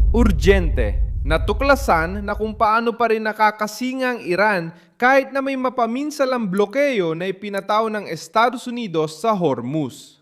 Urgente. Natuklasan na kung paano pa rin nakakasinga ang Iran kahit na may mapaminsalang blokeyo na ipinataw ng Estados Unidos sa Hormuz.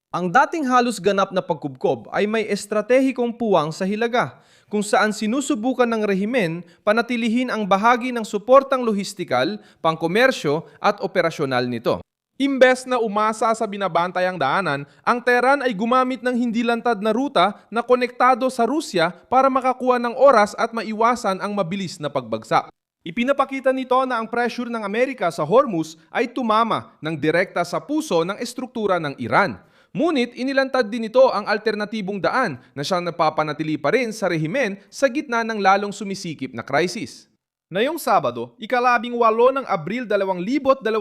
Ang dating halos ganap na pagkubkob ay may estratehikong puwang sa Hilaga, kung saan sinusubukan ng rehimen panatilihin ang bahagi ng suportang lohistikal, pangkomersyo at operasyonal nito. Imbes na umasa sa binabantayang daanan, ang Tehran ay gumamit ng hindi lantad na ruta na konektado sa Rusya para makakuha ng oras at maiwasan ang mabilis na pagbagsak. Ipinapakita nito na ang pressure ng Amerika sa Hormuz ay tumama ng direkta sa puso ng estruktura ng Iran. Ngunit inilantad din ito ang alternatibong daan na siyang napapanatili pa rin sa rehimen sa gitna ng lalong sumisikip na krisis. Ngayong Sabado, ika-18 ng Abril 2026,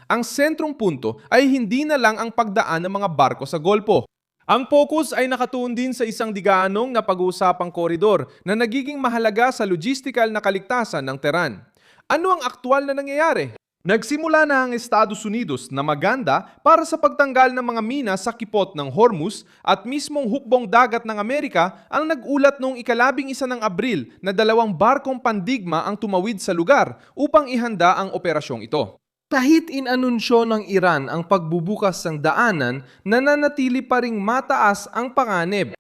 ang sentrong punto ay hindi na lang ang pagdaan ng mga barko sa Golpo. Ang focus ay nakatuon din sa isang digaanong na pag-uusapang koridor na nagiging mahalaga sa logistical na kaligtasan ng Tehran. Ano ang aktwal na nangyayari? Nagsimula na ang Estados Unidos na maganda para sa pagtanggal ng mga mina sa kipot ng Hormuz at mismong hukbong dagat ng Amerika ang nag-ulat noong ika-11 ng Abril na 2 barkong pandigma ang tumawid sa lugar upang ihanda ang operasyong ito. Kahit inanunsyo ng Iran ang pagbubukas ng daanan, nananatili pa ring mataas ang panganib.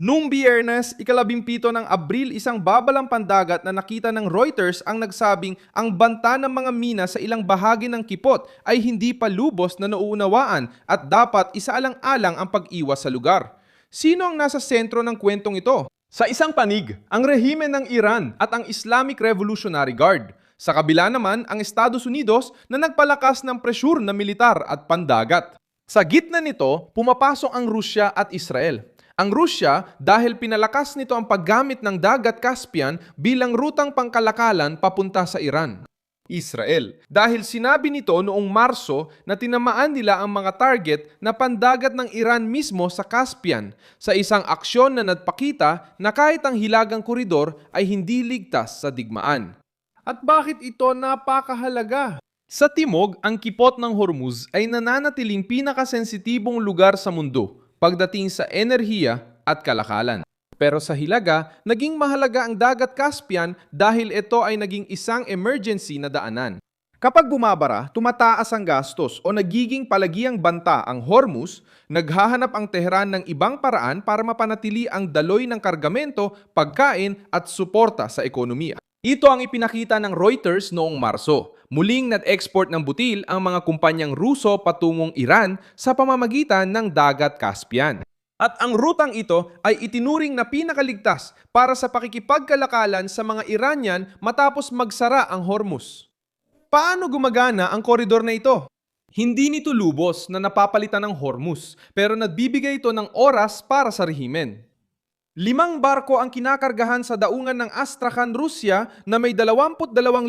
Noong Biyernes, ika-17 ng Abril, isang babalang pandagat na nakita ng Reuters ang nagsabing ang banta ng mga mina sa ilang bahagi ng kipot ay hindi pa lubos na nauunawaan at dapat isaalang-alang ang pag-iwas sa lugar. Sino ang nasa sentro ng kwentong ito? Sa isang panig, ang rehimen ng Iran at ang Islamic Revolutionary Guard. Sa kabila naman, ang Estados Unidos na nagpalakas ng presyur na militar at pandagat. Sa gitna nito, pumapasok ang Rusya at Israel. Ang Rusya dahil pinalakas nito ang paggamit ng dagat Caspian bilang rutang pangkalakalan papunta sa Iran. Israel dahil sinabi nito noong Marso na tinamaan nila ang mga target na pandagat ng Iran mismo sa Caspian sa isang aksyon na nagpakita na kahit ang hilagang koridor ay hindi ligtas sa digmaan. At bakit ito napakahalaga? Sa timog, ang kipot ng Hormuz ay nananatiling pinakasensitibong lugar sa mundo pagdating sa enerhiya at kalakalan. Pero sa Hilaga, naging mahalaga ang dagat Caspian dahil ito ay naging isang emergency na daanan. Kapag bumabara, tumataas ang gastos o nagiging palagiang banta ang Hormuz, naghahanap ang Tehran ng ibang paraan para mapanatili ang daloy ng kargamento, pagkain at suporta sa ekonomiya. Ito ang ipinakita ng Reuters noong Marso. Muling nag-export ng butil ang mga kumpanyang Ruso patungong Iran sa pamamagitan ng dagat Caspian. At ang rutang ito ay itinuring na pinakaligtas para sa pakikipagkalakalan sa mga Iranian matapos magsara ang Hormuz. Paano gumagana ang koridor na ito? Hindi nito lubos na napapalitan ng Hormuz, pero nagbibigay ito ng oras para sa rehimen. 5 barko ang kinakargahan sa daungan ng Astrakhan, Rusya na may 22,600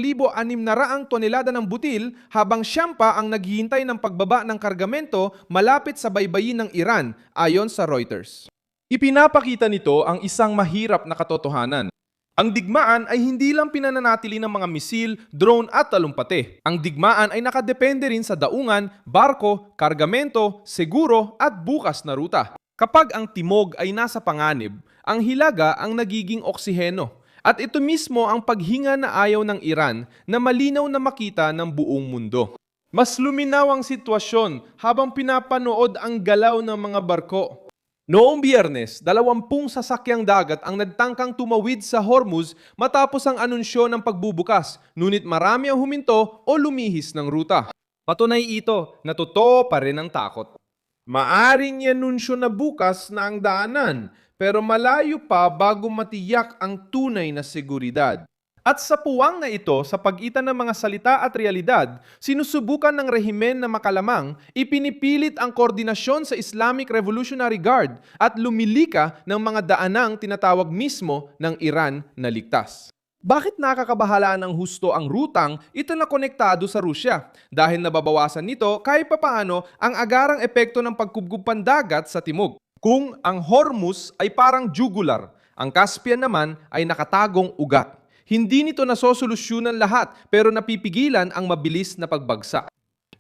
tonelada ng butil habang siyam pa ang naghihintay ng pagbaba ng kargamento malapit sa baybayin ng Iran ayon sa Reuters. Ipinapakita nito ang isang mahirap na katotohanan. Ang digmaan ay hindi lang pinananatili ng mga misil, drone at talumpati. Ang digmaan ay nakadepende rin sa daungan, barko, kargamento, seguro at bukas na ruta. Kapag ang timog ay nasa panganib, ang Hilaga ang nagiging oksiheno. At ito mismo ang paghinga na ayaw ng Iran na malinaw na makita ng buong mundo. Mas luminaw ang sitwasyon habang pinapanood ang galaw ng mga barko. Noong Biyernes, 20 sasakyang dagat ang nagtangkang tumawid sa Hormuz matapos ang anunsyo ng pagbubukas, ngunit marami ang huminto o lumihis ng ruta. Patunay ito na totoo pa rin ang takot. Maaring ianunsyo na bukas na ang daanan, pero malayo pa bago matiyak ang tunay na seguridad. At sa puwang na ito, sa pagitan ng mga salita at realidad, sinusubukan ng rehimen na makalamang, ipinipilit ang koordinasyon sa Islamic Revolutionary Guard at lumilika ng mga daanang tinatawag mismo ng Iran na ligtas. Bakit nakakabahala ng husto ang rutang ito na konektado sa Rusya? Dahil nababawasan nito kahit papaano ang agarang epekto ng pagkubgub pandagat sa timog. Kung ang Hormuz ay parang jugular, ang Caspian naman ay nakatagong ugat. Hindi nito nasosolusyunan lahat pero napipigilan ang mabilis na pagbagsak.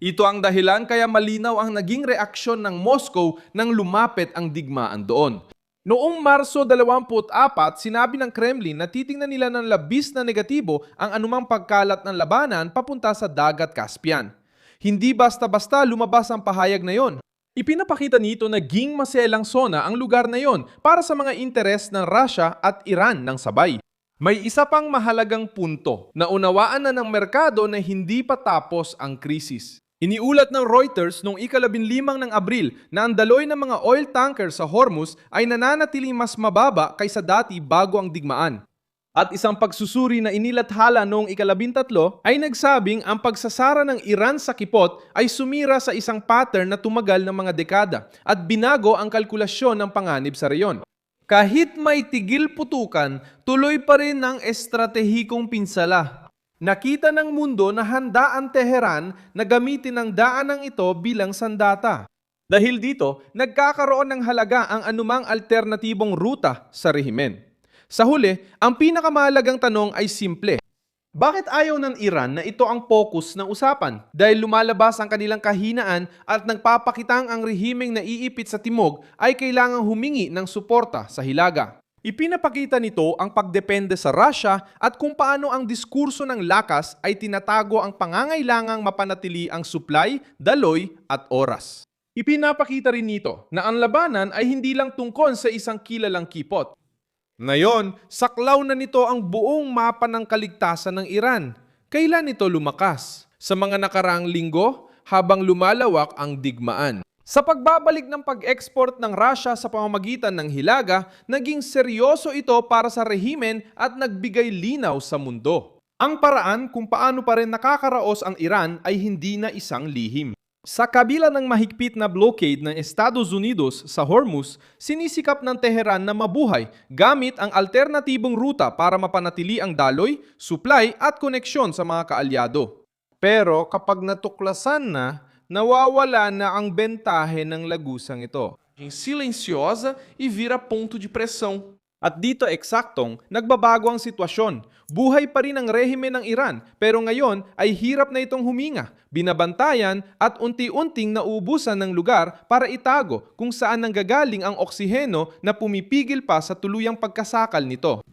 Ito ang dahilan kaya malinaw ang naging reaksyon ng Moscow nang lumapit ang digmaan doon. Noong Marso 24, sinabi ng Kremlin na titingnan nila ng labis na negatibo ang anumang pagkalat ng labanan papunta sa Dagat Caspian. Hindi basta-basta lumabas ang pahayag na yon. Ipinapakita nito na ging maselang zona ang lugar na yon para sa mga interes ng Russia at Iran ng sabay. May isa pang mahalagang punto na unawaan na ng merkado na hindi pa tapos ang krisis. Iniulat ng Reuters noong ika-15 ng Abril na ang daloy ng mga oil tanker sa Hormuz ay nananatiling mas mababa kaysa dati bago ang digmaan. At isang pagsusuri na inilathala noong ika-13 ay nagsabing ang pagsasara ng Iran sa kipot ay sumira sa isang pattern na tumagal ng mga dekada at binago ang kalkulasyon ng panganib sa reyon. Kahit may tigil putukan, tuloy pa rin ang estratehikong pinsala. Nakita ng mundo na handa ang Tehran na gamitin ang daanang ito bilang sandata. Dahil dito, nagkakaroon ng halaga ang anumang alternatibong ruta sa rehimen. Sa huli, ang pinakamahalagang tanong ay simple. Bakit ayaw ng Iran na ito ang focus ng usapan? Dahil lumalabas ang kanilang kahinaan at nagpapakitang ang rehimeng naiipit sa timog ay kailangang humingi ng suporta sa hilaga. Ipinapakita nito ang pagdepende sa Russia at kung paano ang diskurso ng lakas ay tinatago ang pangangailangang mapanatili ang supply, daloy at oras. Ipinapakita rin nito na ang labanan ay hindi lang tungkol sa isang kilalang kipot. Ngayon, saklaw na nito ang buong mapa ng kaligtasan ng Iran. Kailan ito lumakas? Sa mga nakaraang linggo habang lumalawak ang digmaan. Sa pagbabalik ng pag-export ng Russia sa pamamagitan ng hilaga, naging seryoso ito para sa rehimen at nagbigay linaw sa mundo. Ang paraan kung paano pa rin nakakaraos ang Iran ay hindi na isang lihim. Sa kabila ng mahigpit na blockade ng Estados Unidos sa Hormuz, sinisikap ng Tehran na mabuhay gamit ang alternatibong ruta para mapanatili ang daloy, supply at koneksyon sa mga kaalyado. Pero kapag natuklasan na, nawawala na ang bentahe ng lagusang ito. Silenciosa e vira ponto de pressão. At dito eksaktong nagbabago ang sitwasyon. Buhay pa rin ang rehimen ng Iran pero ngayon ay hirap na itong huminga, binabantayan at unti-unting nauubusan ng lugar para itago kung saan nanggagaling ang oksiheno na pumipigil pa sa tuluyang pagkasakal nito.